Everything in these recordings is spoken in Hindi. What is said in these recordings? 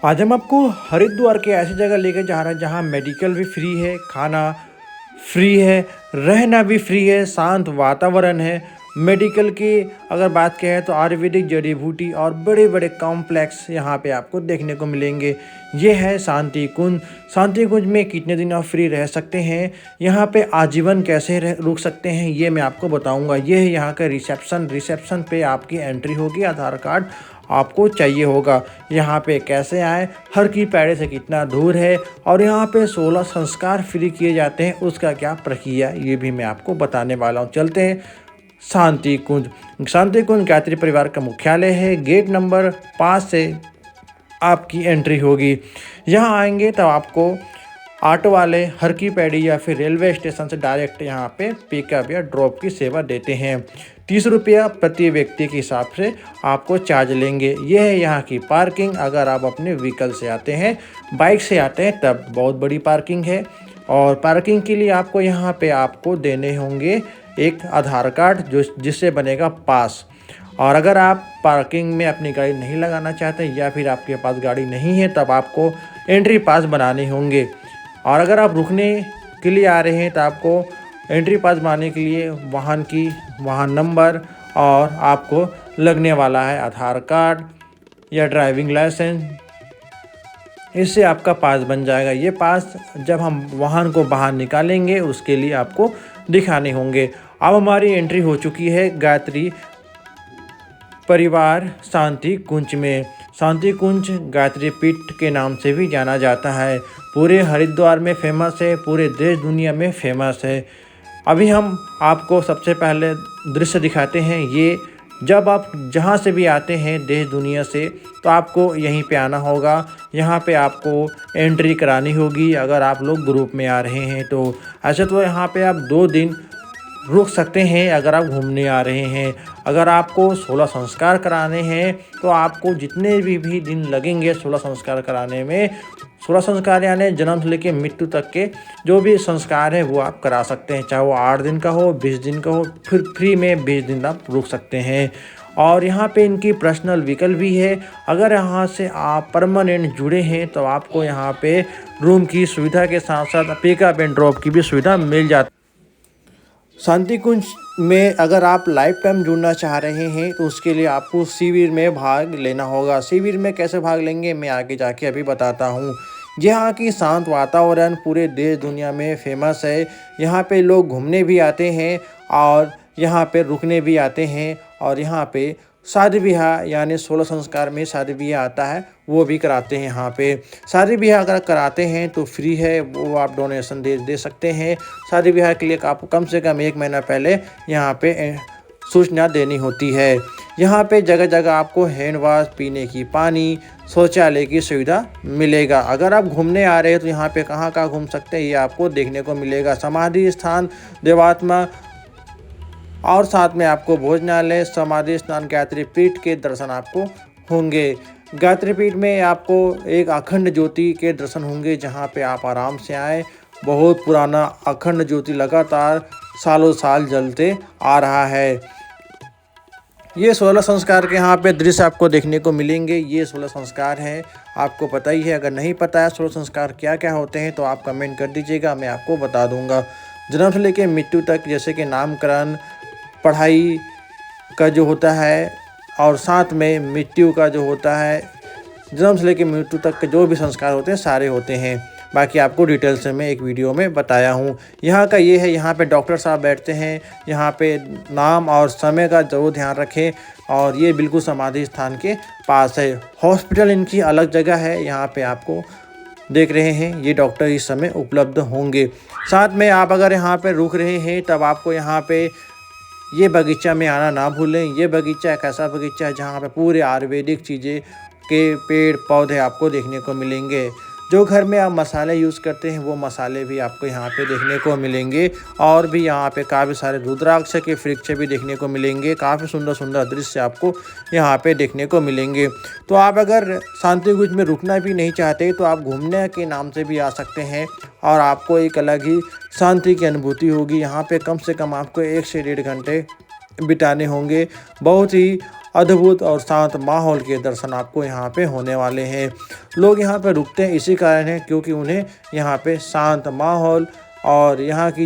आज हम आपको हरिद्वार के ऐसी जगह लेके जा रहे हैं जहाँ मेडिकल भी फ्री है, खाना फ्री है, रहना भी फ्री है, शांत वातावरण है। मेडिकल की अगर बात करें तो आयुर्वेदिक जड़ी बूटी और बड़े बड़े कॉम्प्लेक्स यहाँ पे आपको देखने को मिलेंगे। ये है शांति कुंज। शांति कुंज में कितने दिन आप फ्री रह सकते हैं, यहाँ पे आजीवन कैसे रुक सकते हैं, ये मैं आपको बताऊंगा। ये है यहाँ का रिसेप्शन पे आपकी एंट्री होगी। आधार कार्ड आपको चाहिए होगा। यहाँ पे कैसे आए, हर की पैड़ी से कितना दूर है और यहाँ पे 16 संस्कार फ्री किए जाते हैं, उसका क्या प्रक्रिया ये भी मैं आपको बताने वाला हूँ। चलते हैं शांति कुंज। शांति कुंज गायत्री परिवार का मुख्यालय है। गेट नंबर 5 से आपकी एंट्री होगी। यहाँ आएंगे तब आपको ऑटो वाले हर की पैड़ी या फिर रेलवे स्टेशन से डायरेक्ट यहाँ पे पिकअप या ड्रॉप की सेवा देते हैं। 30 रुपया प्रति व्यक्ति के हिसाब से आपको चार्ज लेंगे। यह है यहाँ की पार्किंग। अगर आप अपने व्हीकल से आते हैं, बाइक से आते हैं, तब बहुत बड़ी पार्किंग है। और पार्किंग के लिए आपको यहाँ पे आपको देने होंगे एक आधार कार्ड जिससे बनेगा पास। और अगर आप पार्किंग में अपनी गाड़ी नहीं लगाना चाहते या फिर आपके पास गाड़ी नहीं है, तब आपको एंट्री पास बनाने होंगे। और अगर आप रुकने के लिए आ रहे हैं तो आपको एंट्री पास बनाने के लिए वाहन नंबर और आपको लगने वाला है आधार कार्ड या ड्राइविंग लाइसेंस। इससे आपका पास बन जाएगा। ये पास जब हम वाहन को बाहर निकालेंगे उसके लिए आपको दिखाने होंगे। अब हमारी एंट्री हो चुकी है गायत्री परिवार शांति कुंज में। शांति कुंज गायत्री पीठ के नाम से भी जाना जाता है। पूरे हरिद्वार में फेमस है, पूरे देश दुनिया में फेमस है। अभी हम आपको सबसे पहले दृश्य दिखाते हैं। ये जब आप जहाँ से भी आते हैं देश दुनिया से, तो आपको यहीं पे आना होगा। यहाँ पे आपको एंट्री करानी होगी अगर आप लोग ग्रुप में आ रहे हैं तो। ऐसे तो यहाँ पे आप 2 दिन रुक सकते हैं अगर आप घूमने आ रहे हैं। अगर आपको 16 संस्कार कराने हैं तो आपको जितने भी दिन लगेंगे 16 संस्कार कराने में, 16 संस्कार यानी जन्म से लेकर मृत्यु तक के जो भी संस्कार हैं वो आप करा सकते हैं। चाहे वो 8 दिन का हो, 20 दिन का हो, फिर फ्री में 20 दिन आप रुक सकते हैं। और यहाँ पे इनकी पर्सनल व्हीकल भी है। अगर यहाँ से आप परमानेंट जुड़े हैं तो आपको यहाँ पे रूम की सुविधा के साथ साथ पिकअप एंड ड्रॉप की भी सुविधा मिल जाती है। शांति कुंज में अगर आप लाइफ टाइम जुड़ना चाह रहे हैं तो उसके लिए आपको शिविर में भाग लेना होगा। शिविर में कैसे भाग लेंगे मैं आगे जाके अभी बताता हूँ। यहाँ की शांत वातावरण पूरे देश दुनिया में फेमस है। यहाँ पे लोग घूमने भी आते हैं और यहाँ पे रुकने भी आते हैं। और यहाँ पे शादी ब्याह यानी 16 संस्कार में शादी ब्याह आता है, वो भी कराते हैं। यहाँ पे शादी ब्याह अगर कराते हैं तो फ्री है, वो आप डोनेशन दे सकते हैं। शादी ब्याह के लिए आपको कम से कम 1 महीना पहले यहाँ पे सूचना देनी होती है। यहाँ पे जगह जगह आपको हैंड वॉश, पीने की पानी, शौचालय की सुविधा मिलेगा। अगर आप घूमने आ रहे हैं तो यहाँ पे कहाँ कहाँ घूम सकते हैं ये आपको देखने को मिलेगा। समाधि स्थान, देवात्मा और साथ में आपको भोजनालय, समाधि स्नान, गायत्री पीठ के दर्शन आपको होंगे। गायत्री पीठ में आपको एक अखंड ज्योति के दर्शन होंगे जहां पे आप आराम से आए। बहुत पुराना अखंड ज्योति लगातार सालों साल जलते आ रहा है। ये 16 संस्कार के यहाँ पे दृश्य आपको देखने को मिलेंगे। ये 16 संस्कार हैं, आपको पता ही है। अगर नहीं पता है 16 संस्कार क्या क्या होते हैं तो आप कमेंट कर दीजिएगा, मैं आपको बता दूंगा। जन्म से लेकर मृत्यु तक, जैसे कि नामकरण, पढ़ाई का जो होता है और साथ में मृत्यु का जो होता है, जन्म से लेकर मृत्यु तक के जो भी संस्कार होते हैं सारे होते हैं। बाकी आपको डिटेल से मैं एक वीडियो में बताया हूँ। यहाँ का ये है, यहाँ पे डॉक्टर साहब बैठते हैं। यहाँ पे नाम और समय का ज़रूर ध्यान रखें। और ये बिल्कुल समाधि स्थान के पास है। हॉस्पिटल इनकी अलग जगह है। यहाँ पे आपको देख रहे हैं ये डॉक्टर इस समय उपलब्ध होंगे। साथ में आप अगर यहाँ पे रुक रहे हैं तब आपको यहाँ पे ये बगीचा में आना ना भूलें। ये बगीचा एक ऐसा बगीचा है जहाँ पे पूरे आयुर्वेदिक चीज़ें के पेड़ पौधे आपको देखने को मिलेंगे। जो घर में आप मसाले यूज़ करते हैं वो मसाले भी आपको यहाँ पे देखने को मिलेंगे। और भी यहाँ पे काफ़ी सारे रुद्राक्ष के वृक्ष भी देखने को मिलेंगे। काफ़ी सुंदर सुंदर दृश्य आपको यहाँ पे देखने को मिलेंगे। तो आप अगर शांति कुंज में रुकना भी नहीं चाहते तो आप घूमने के नाम से भी आ सकते हैं और आपको एक अलग ही शांति की अनुभूति होगी। यहाँ पे कम से कम आपको 1 से 1.5 घंटे बिताने होंगे। बहुत ही अद्भुत और शांत माहौल के दर्शन आपको यहाँ पे होने वाले हैं। लोग यहाँ पे रुकते हैं इसी कारण है क्योंकि उन्हें यहाँ पे शांत माहौल और यहाँ की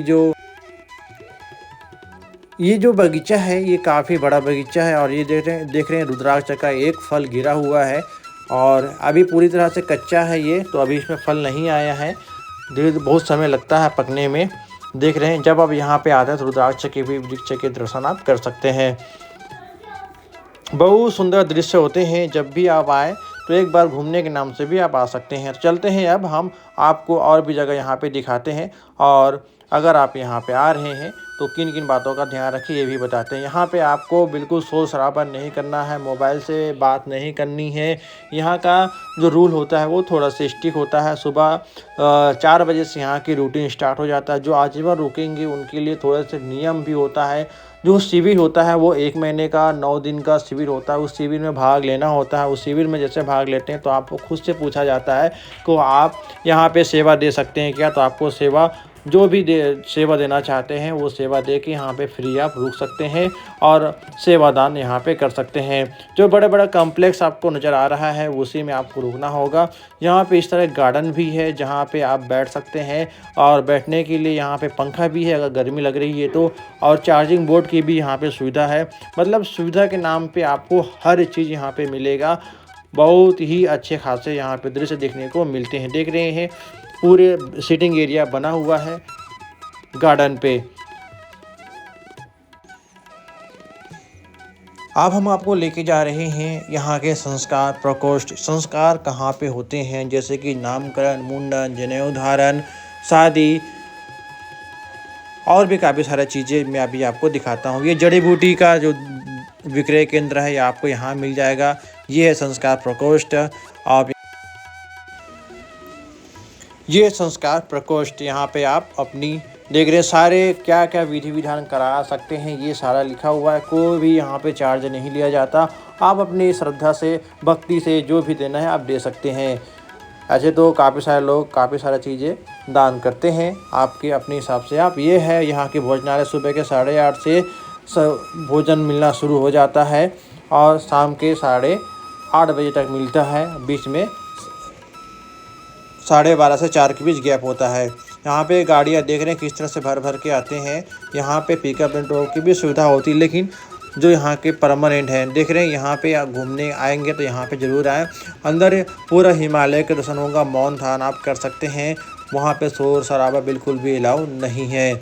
ये जो बगीचा है ये काफ़ी बड़ा बगीचा है और ये देख रहे हैं रुद्राक्ष का एक फल गिरा हुआ है और अभी पूरी तरह से कच्चा है ये, तो अभी इसमें फल नहीं आया है, धीरे धीरे बहुत समय लगता है पकने में। देख रहे हैं जब आप यहाँ पे आते हैं तो रुद्राक्ष के भी वृक्ष के दर्शन आप कर सकते हैं। बहुत सुंदर दृश्य होते हैं, जब भी आप आए तो एक बार घूमने के नाम से भी आप आ सकते हैं। तो चलते हैं अब हम आपको और भी जगह यहाँ पे दिखाते हैं और अगर आप यहाँ पे आ रहे हैं तो किन किन बातों का ध्यान रखिए ये भी बताते हैं। यहाँ पे आपको बिल्कुल शोर शराबा नहीं करना है, मोबाइल से बात नहीं करनी है। यहाँ का जो रूल होता है वो थोड़ा सा स्ट्रिक्ट होता है। सुबह 4 बजे से यहाँ की रूटीन स्टार्ट हो जाता है। जो आजीवन रुकेंगे उनके लिए थोड़े से नियम भी होता है। जो शिविर होता है वो 1 महीने का 9 दिन का शिविर होता है। उस शिविर में भाग लेना होता है। उस शिविर में जैसे भाग लेते हैं तो आपको खुद से पूछा जाता है कि आप यहाँ पे सेवा दे सकते हैं क्या, तो आपको सेवा जो भी सेवा देना चाहते हैं वो सेवा दे के यहाँ पे फ्री आप रुक सकते हैं और सेवादान यहाँ पे कर सकते हैं। जो बड़ा बड़ा कॉम्प्लेक्स आपको नज़र आ रहा है उसी में आपको रुकना होगा। यहाँ पे इस तरह गार्डन भी है जहाँ पे आप बैठ सकते हैं और बैठने के लिए यहाँ पे पंखा भी है अगर गर्मी लग रही है तो, और चार्जिंग बोर्ड की भी यहाँ पे सुविधा है। मतलब सुविधा के नाम पे आपको हर चीज़ यहाँ पे मिलेगा। बहुत ही अच्छे खासे यहाँ पे दृश्य देखने को मिलते हैं। देख रहे हैं पूरे सिटिंग एरिया बना हुआ है गार्डन पे। अब हम आपको लेके जा रहे हैं यहाँ के संस्कार प्रकोष्ठ। संस्कार कहाँ पे होते हैं, जैसे कि नामकरण, मुंडन, जनेऊ धारण, शादी और भी काफ़ी सारी चीज़ें मैं अभी आपको दिखाता हूँ। ये जड़ी बूटी का जो विक्रय केंद्र है आपको यहाँ मिल जाएगा। ये है संस्कार प्रकोष्ठ। आप ये संस्कार प्रकोष्ठ, यहाँ पे आप अपनी देख रहे हैं सारे क्या क्या विधि विधान करा सकते हैं, ये सारा लिखा हुआ है। कोई भी यहाँ पे चार्ज नहीं लिया जाता। आप अपनी श्रद्धा से भक्ति से जो भी देना है आप दे सकते हैं। ऐसे तो काफ़ी सारे लोग काफ़ी सारी चीज़ें दान करते हैं आपके अपने हिसाब से। आप ये है यहाँ के भोजनालय सुबह के 8:30 से भोजन मिलना शुरू हो जाता है और शाम के 8:30 बजे तक मिलता है। बीच में 12:30 से 4 के बीच गैप होता है। यहाँ पे गाड़ियाँ देख रहे हैं किस तरह से भर भर के आते हैं। यहाँ पे पिकअप एंड ड्रॉप की भी सुविधा होती है, लेकिन जो यहाँ के परमानेंट हैं देख रहे हैं यहाँ पे आप घूमने आएंगे तो यहाँ पे ज़रूर आएँ। अंदर पूरा हिमालय के दर्शन होगा, मौन ध्यान आप कर सकते हैं। वहाँ पे शोर शराबा बिल्कुल भी अलाउ नहीं है।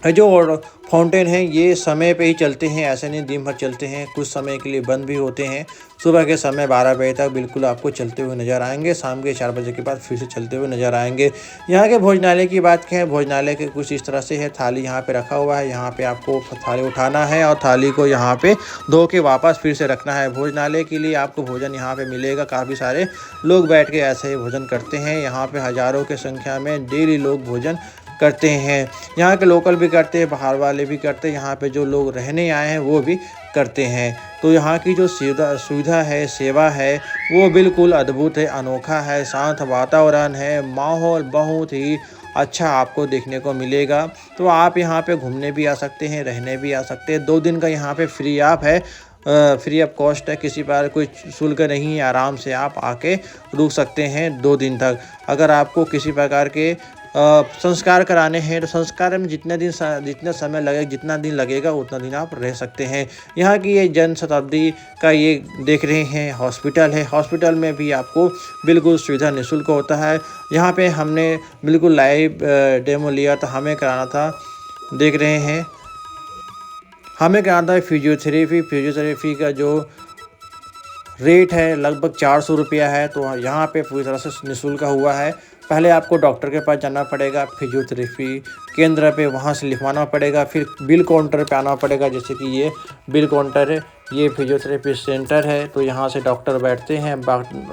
जो फाउंटेन है ये समय पे ही चलते हैं, ऐसे नहीं दिन भर चलते हैं, कुछ समय के लिए बंद भी होते हैं। सुबह के समय 12 बजे तक बिल्कुल आपको चलते हुए नज़र आएंगे, शाम के 4 बजे के बाद फिर से चलते हुए नज़र आएंगे। यहाँ के भोजनालय की बात करें, भोजनालय के कुछ इस तरह से है। थाली यहाँ पे रखा हुआ है, यहाँ पे आपको थाली उठाना है और थाली को यहाँ पे धो के वापस फिर से रखना है। भोजनालय के लिए आपको भोजन यहाँ पे मिलेगा। काफ़ी सारे लोग बैठ के ऐसे ही भोजन करते हैं। यहाँ पे हज़ारों की संख्या में डेली लोग भोजन करते हैं। यहाँ के लोकल भी करते हैं, बाहर वाले भी करते हैं, यहाँ पे जो लोग रहने आए हैं वो भी करते हैं। तो यहाँ की जो सुविधा है, सेवा है, वो बिल्कुल अद्भुत है, अनोखा है। शांत वातावरण है, माहौल बहुत ही अच्छा आपको देखने को मिलेगा। तो आप यहाँ पे घूमने भी आ सकते हैं, रहने भी आ सकते हैं। 2 दिन का यहाँ पे फ्री आप है, फ्री ऑफ कॉस्ट है, किसी पर कोई शुल्क नहीं है। आराम से आप आके रुक सकते हैं 2 दिन तक। अगर आपको किसी प्रकार के संस्कार कराने हैं तो संस्कार में जितना समय लगेगा, जितना दिन लगेगा उतना दिन आप रह सकते हैं। यहाँ की ये जन शताब्दी का ये देख रहे हैं हॉस्पिटल है। हॉस्पिटल में भी आपको बिल्कुल सुविधा निःशुल्क होता है। यहाँ पे हमने बिल्कुल लाइव डेमो लिया था, हमें कराना था। देख रहे हैं हमें कराना था फिजियोथेरेपी का जो रेट है लगभग 400 रुपया है। तो यहाँ पे पूरी तरह से निःशुल्क हुआ है। पहले आपको डॉक्टर के पास जाना पड़ेगा, फिजियोथेरेपी केंद्र पे, वहाँ से लिखवाना पड़ेगा, फिर बिल काउंटर पे आना पड़ेगा। जैसे कि ये बिल काउंटर है, ये फिजियोथेरेपी सेंटर है, तो यहाँ से डॉक्टर बैठते हैं।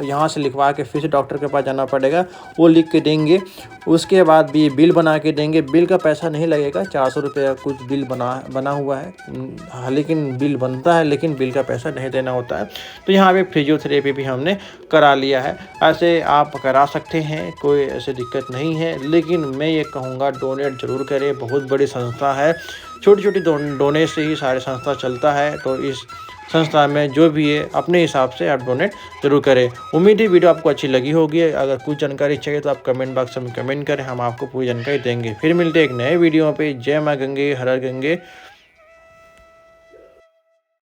यहाँ से लिखवा के फिर से डॉक्टर के पास जाना पड़ेगा, वो लिख के देंगे। उसके बाद भी बिल बना के देंगे। बिल का पैसा नहीं लगेगा, 400 रुपये कुछ बिल बना हुआ है। हाँ, लेकिन बिल बनता है, लेकिन बिल का पैसा नहीं देना होता है। तो यहाँ पे फिजियोथेरेपी भी हमने करा लिया है। ऐसे आप करा सकते हैं, कोई ऐसे दिक्कत नहीं है। लेकिन मैं ये कहूँगा डोनेट ज़रूर करें। बहुत बड़ी संस्था है, छोटी छोटी डोनेट से ही सारे संस्था चलता है। तो इस संस्था में जो भी है अपने हिसाब से आप डोनेट जरूर करें। उम्मीद है वीडियो आपको अच्छी लगी होगी। अगर कुछ जानकारी चाहिए तो आप कमेंट बॉक्स में कमेंट करें, हम आपको पूरी जानकारी देंगे। फिर मिलते हैं एक नए वीडियो पे। जय माँ गंगे, हर हर गंगे।